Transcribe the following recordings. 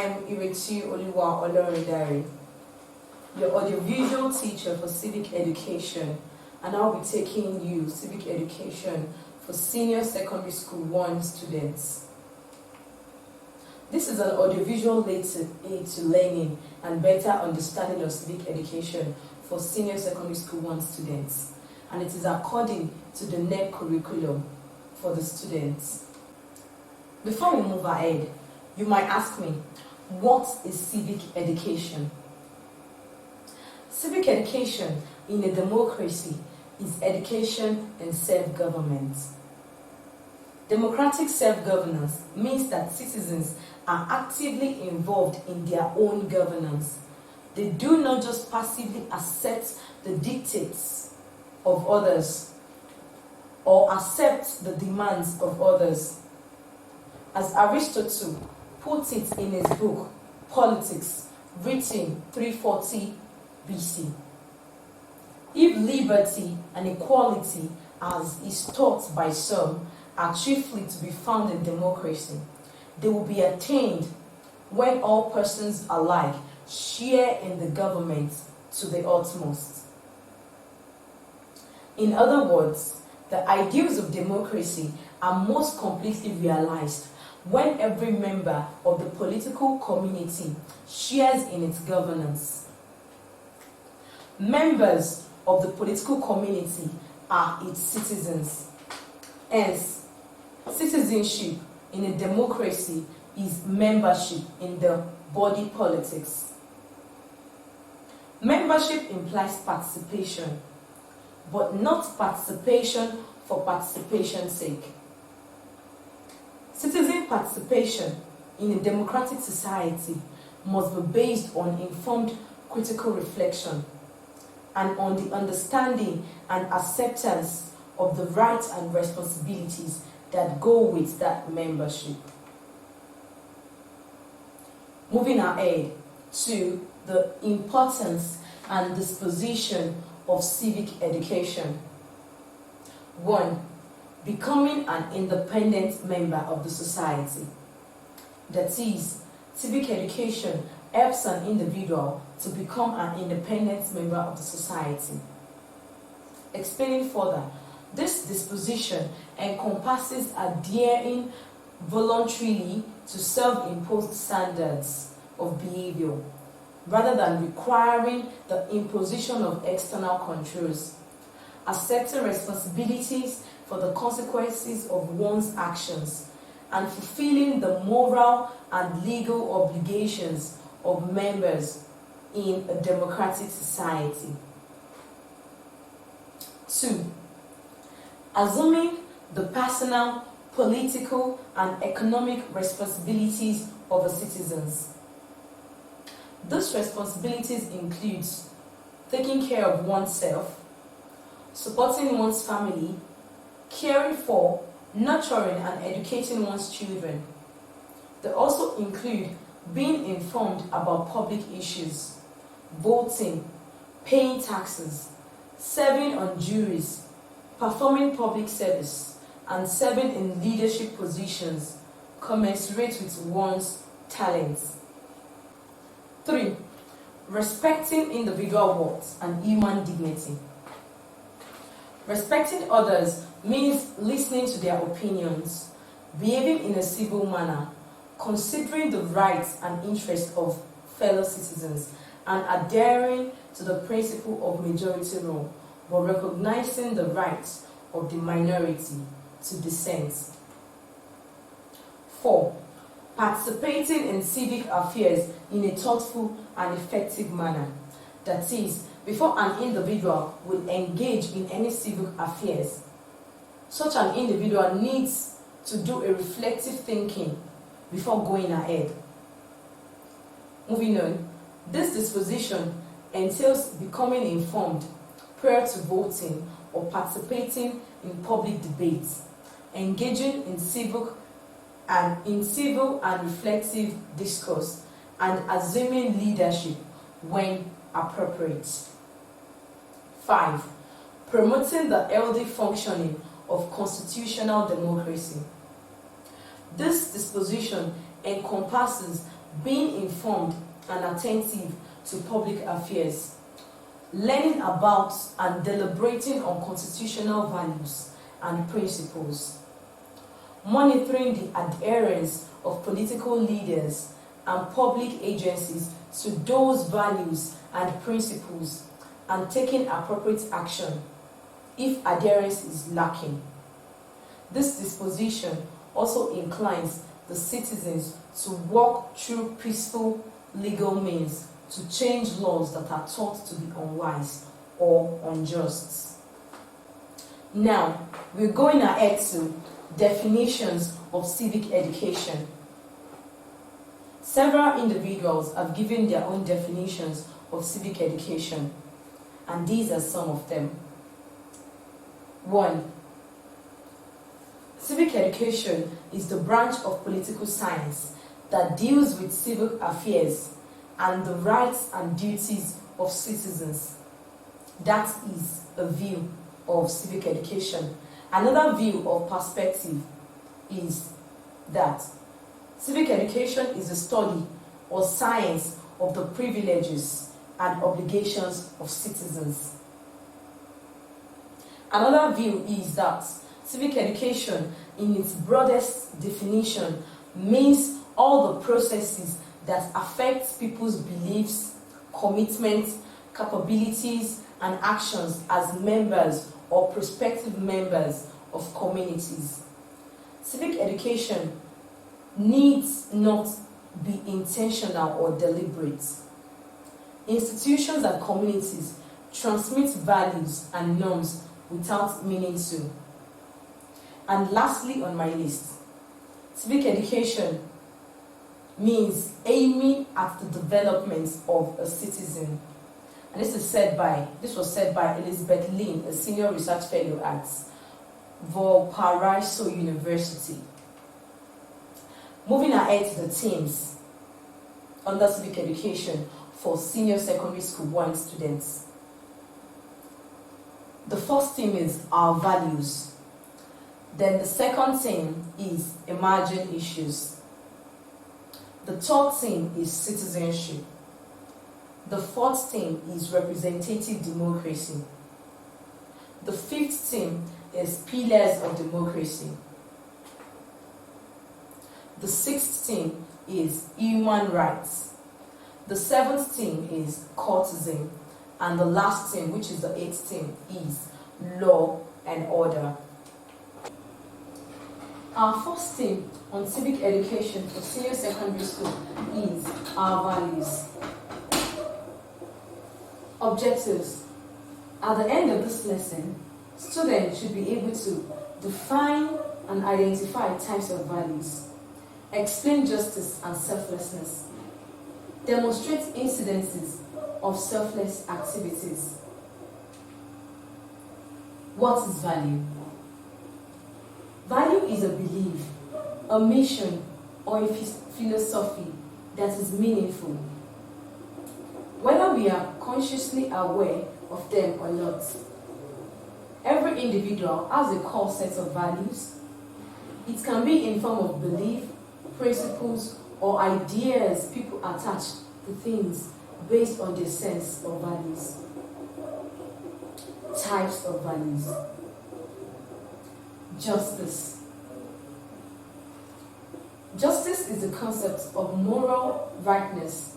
I'm Ireti Oluwa Olorundare, your audiovisual teacher for civic education, and I'll be taking you civic education for senior secondary school 1 students. This is an audiovisual aid to learning and better understanding of civic education for senior secondary school 1 students, and it is according to the NECO curriculum for the students. Before we move ahead, you might ask me, what is civic education? Civic education in a democracy is education in self-government. Democratic self-governance means that citizens are actively involved in their own governance. They do not just passively accept the dictates of others or accept the demands of others. As Aristotle puts it in his book, Politics, written 340 BC. If liberty and equality, as is taught by some, are chiefly to be found in democracy, they will be attained when all persons alike share in the government to the utmost. In other words, the ideals of democracy are most completely realized when every member of the political community shares in its governance. Members of the political community are its citizens. Hence, citizenship in a democracy is membership in the body politics. Membership implies participation, but not participation for participation's sake. Citizen participation in a democratic society must be based on informed critical reflection and on the understanding and acceptance of the rights and responsibilities that go with that membership. Moving ahead to the importance and disposition of civic education. 1. Becoming an independent member of the society. That is, civic education helps an individual to become an independent member of the society. Explaining further, this disposition encompasses adhering voluntarily to self-imposed standards of behavior, rather than requiring the imposition of external controls, accepting responsibilities for the consequences of one's actions, and fulfilling the moral and legal obligations of members in a democratic society. 2. Assuming the personal, political, and economic responsibilities of the citizens. These responsibilities include taking care of oneself, supporting one's family, caring for, nurturing, and educating one's children. They also include being informed about public issues, voting, paying taxes, serving on juries, performing public service, and serving in leadership positions commensurate with one's talents. 3. Respecting individual worth and human dignity. Respecting others means listening to their opinions, behaving in a civil manner, considering the rights and interests of fellow citizens, and adhering to the principle of majority rule, but recognizing the rights of the minority to dissent. 4. Participating in civic affairs in a thoughtful and effective manner. That is, before an individual will engage in any civic affairs, such an individual needs to do a reflective thinking before going ahead. Moving on, this disposition entails becoming informed prior to voting or participating in public debates, engaging in civil and reflective discourse, and assuming leadership when appropriate. 5. Promoting the healthy functioning of constitutional democracy. This disposition encompasses being informed and attentive to public affairs, learning about and deliberating on constitutional values and principles, monitoring the adherence of political leaders and public agencies to those values and principles, and taking appropriate action if adherence is lacking. This disposition also inclines the citizens to walk through peaceful legal means to change laws that are thought to be unwise or unjust. Now, we're going ahead to definitions of civic education. Several individuals have given their own definitions of civic education, and these are some of them. 1. Civic education is the branch of political science that deals with civic affairs and the rights and duties of citizens. That is a view of civic education. Another view of perspective is that civic education is the study or science of the privileges and obligations of citizens. Another view is that civic education, in its broadest definition, means all the processes that affect people's beliefs, commitments, capabilities, and actions as members or prospective members of communities. Civic education needs not be intentional or deliberate. Institutions and communities transmit values and norms without meaning to. And lastly on my list, civic education means aiming at the development of a citizen. And this was said by Elizabeth Lin, a senior research fellow at Valparaiso University. Moving ahead to the themes under civic education for senior secondary school 1 students. The first theme is our values. Then the second theme is emerging issues. The third theme is citizenship. The fourth theme is representative democracy. The fifth theme is pillars of democracy. The sixth theme is human rights. The seventh theme is courtesan. And the last theme, which is the eighth theme, is law and order. Our first theme on civic education for senior secondary school is our values. Objectives. At the end of this lesson, students should be able to define and identify types of values, explain justice and selflessness, demonstrate incidences of selfless activities. What is value? Value is a belief, a mission, or a philosophy that is meaningful, whether we are consciously aware of them or not. Every individual has a core set of values. It can be in form of belief, principles, or ideas people attach to things based on their sense of values. Types of values. Justice. Justice is the concept of moral rightness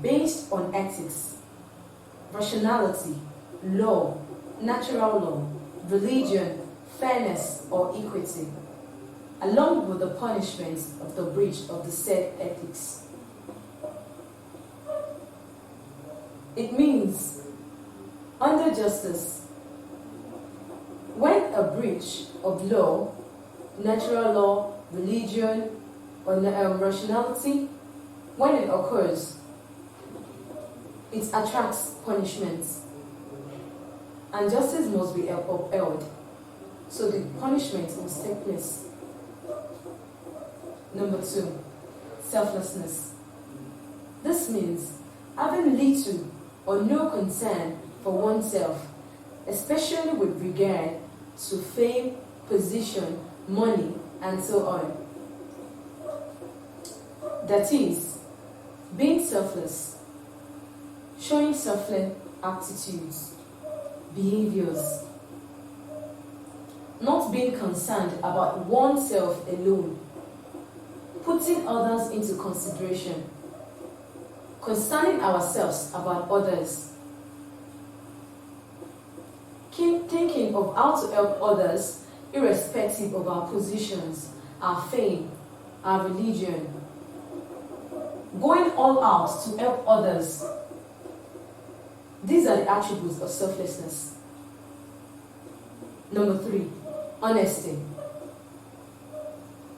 based on ethics, rationality, law, natural law, religion, fairness, or equity, along with the punishment of the breach of the said ethics. It means, under justice, when a breach of law, natural law, religion, or rationality, when it occurs, it attracts punishment, and justice must be upheld, so the punishment must take place. Number 2, selflessness. This means having little or no concern for oneself, especially with regard to fame, position, money, and so on. That is, Being selfless, showing selfless attitudes, behaviors, not being concerned about oneself alone, putting others into consideration, concerning ourselves about others, thinking of how to help others irrespective of our positions, our fame, our religion, going all out to help others. These are the attributes of selflessness. Number 3, honesty.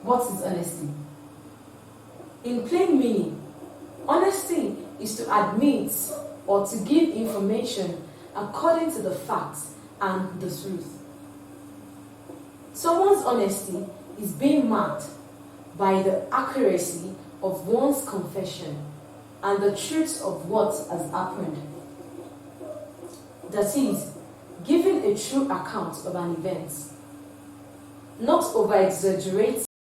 What is honesty? In plain meaning, honesty is to admit or to give information according to the facts and the truth. Someone's honesty is being marked by the accuracy of one's confession and the truth of what has happened. That is, giving a true account of an event, not over-exaggerating